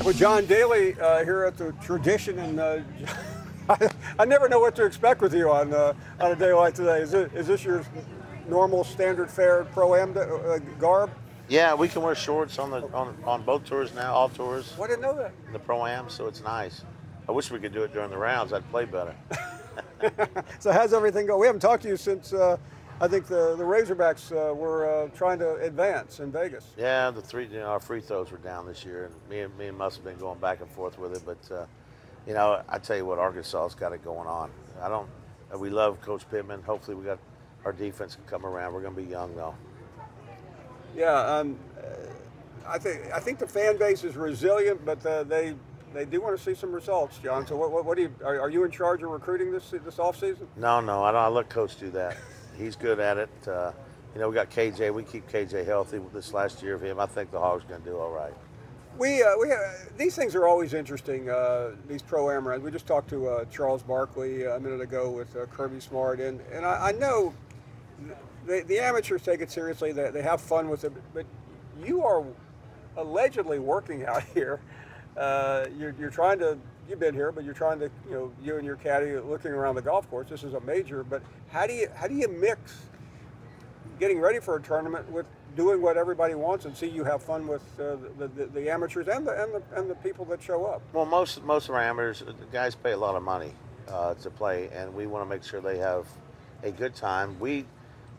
Well, John Daly here at the Tradition, and I never know what to expect with you on a day like today. Is this your normal standard fare pro-am garb? Yeah, we can wear shorts on both tours now, all tours, I didn't know that. the pro-am, so it's nice. I wish we could do it during the rounds. I'd play better. So how's everything go? We haven't talked to you since I think the Razorbacks were trying to advance in Vegas. Yeah, our free throws were down this year, and me and Muss have been going back and forth with it. But I tell you what, Arkansas's got it going on. We love Coach Pittman. Hopefully, we got our defense can come around. We're going to be young though. Yeah, I think the fan base is resilient, but they do want to see some results, John. So what do you are you in charge of recruiting this offseason? No, I let Coach do that. He's good at it. We got KJ. We keep KJ healthy this last year of him. I think the Hogs going to do all right. These things are always interesting. These pro-am rounds. We just talked to Charles Barkley a minute ago with Kirby Smart, and I know the amateurs take it seriously. They have fun with it, but you are allegedly working out here. You're trying to. You've been here, but you're trying to. You and your caddy looking around the golf course. This is a major, but how do you mix getting ready for a tournament with doing what everybody wants and see you have fun with the amateurs and the people that show up? Well, most of our amateurs, the guys pay a lot of money to play, and we want to make sure they have a good time. We,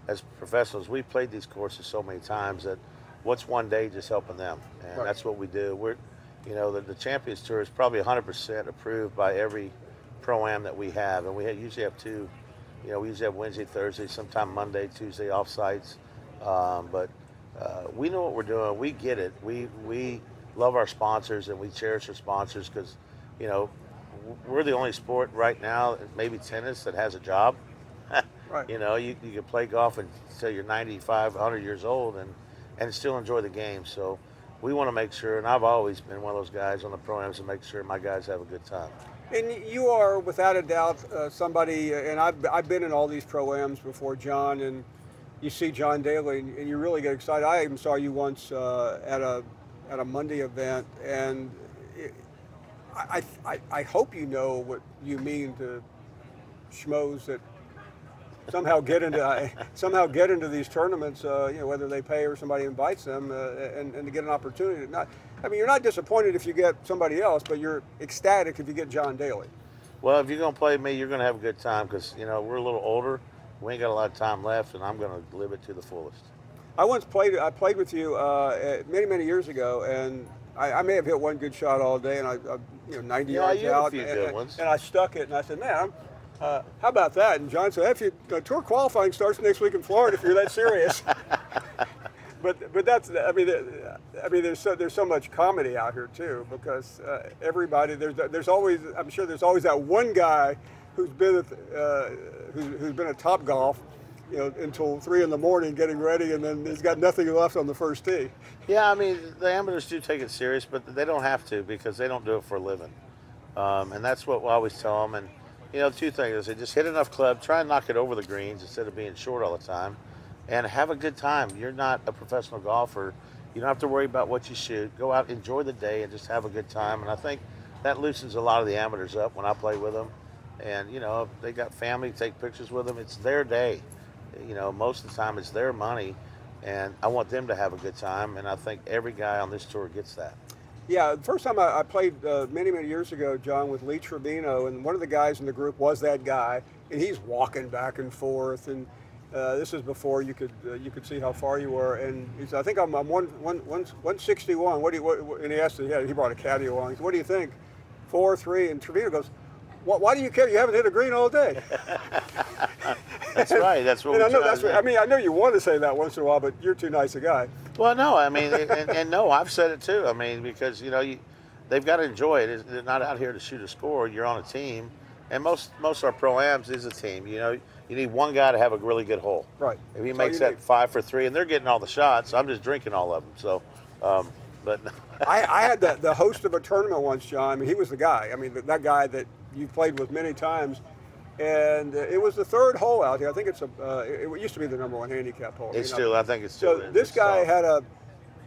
as professionals, we've played these courses so many times that what's one day just helping them, and Right. That's what we do. The Champions Tour is probably 100% approved by every pro-am that we have, and we usually have two. We usually have Wednesday, Thursday, sometime Monday, Tuesday off sites, but we know what we're doing. We get it. We love our sponsors, and we cherish our sponsors because, we're the only sport right now, maybe tennis, that has a job. Right. You can play golf until you're 95, 100 years old and still enjoy the game. So we want to make sure, and I've always been one of those guys on the pro-ams to make sure my guys have a good time. And you are, without a doubt, somebody, and I've been in all these pro-ams before, John, and you see John Daly, and you really get excited. I even saw you once at a Monday event, and I hope you know what you mean to schmoes that somehow get into these tournaments, whether they pay or somebody invites them, and to get an opportunity. You're not disappointed if you get somebody else, but you're ecstatic if you get John Daly. Well, if you're going to play me, you're going to have a good time because, we're a little older. We ain't got a lot of time left, and I'm going to live it to the fullest. I played with you many years ago, and I may have hit one good shot all day, and I 90 yards you had out, a few good ones. And I stuck it, and I said, man, how about that? And John said, if tour qualifying starts next week in Florida, if you're that serious. But that's there's so much comedy out here too, because everybody there's always, I'm sure there's always that one guy who's been at Top Golf, until 3 in the morning getting ready, and then he's got nothing left on the first tee. Yeah, the amateurs do take it serious, but they don't have to because they don't do it for a living, and that's what we always tell them. And two things: they just hit enough club, try and knock it over the greens instead of being short all the time. And have a good time. You're not a professional golfer. You don't have to worry about what you shoot. Go out, enjoy the day, and just have a good time. And I think that loosens a lot of the amateurs up when I play with them. And, if they got family, take pictures with them. It's their day. Most of the time it's their money. And I want them to have a good time. And I think every guy on this tour gets that. Yeah, the first time I played many years ago, John, with Lee Trevino, and one of the guys in the group was that guy. And he's walking back and forth, and this is before you could see how far you were, and he said, "I think I'm 161." And he asked, he brought a caddy along. He said, "What do you think?" 4-3, and Trevino goes, "Why do you care? You haven't hit a green all day." That's right. That's what we try to do. I know you want to say that once in a while, but you're too nice a guy. Well, no, and no, I've said it too. Because they've got to enjoy it. They're not out here to shoot a score. You're on a team, and most of our pro-ams is a team. You need one guy to have a really good hole. Right. If he makes that 5 for 3, and they're getting all the shots, I'm just drinking all of them. So, but I had the host of a tournament once, John. He was the guy. That guy that you played with many times, and it was the third hole out here. I think it used to be the #1 handicap hole. I think it's still. So this guy had a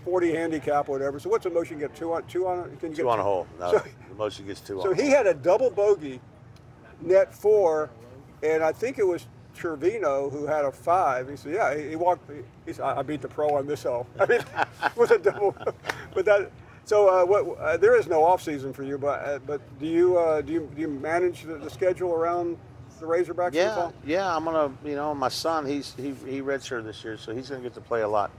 40 handicap or whatever. So what's the most you can get? Two on? Can you Two get on a hole. No, So, the most you get is two so on. he had a double bogey, net 4, and I think it was Trevino who had a 5. He said, yeah, he walked. He said, I beat the pro on this hole. I mean, it was a double. But that. So there is no off season for you, but do you manage the schedule around the Razorbacks? Yeah. I'm gonna, my son, he redshirted this year, so he's gonna get to play a lot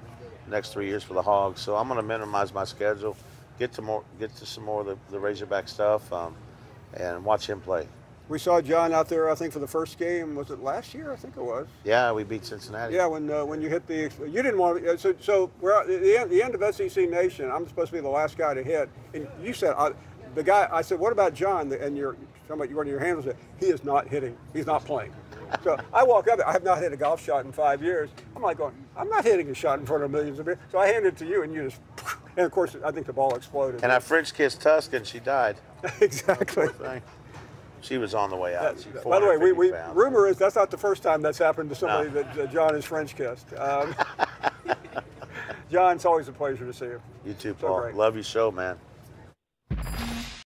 the next 3 years for the Hogs. So I'm gonna minimize my schedule, get to some more of the Razorback stuff, and watch him play. We saw John out there, I think, for the first game. Was it last year? I think it was. Yeah, we beat Cincinnati. Yeah, when you hit the, you didn't want to. So we're at the end of SEC Nation. I'm supposed to be the last guy to hit, and you said the guy. I said, what about John? And one of your handlers said, he is not hitting. He's not playing. So I walk up. I have not hit a golf shot in 5 years. I'm like going, I'm not hitting a shot in front of millions of people. So I handed it to you, and you just, and of course, I think the ball exploded. And I French kissed Tusk, and she died. Exactly. She was on the way out. By the way, rumor is that's not the first time that's happened to somebody that John has French kissed. John, it's always a pleasure to see you. You too, Paul. Love your show, man.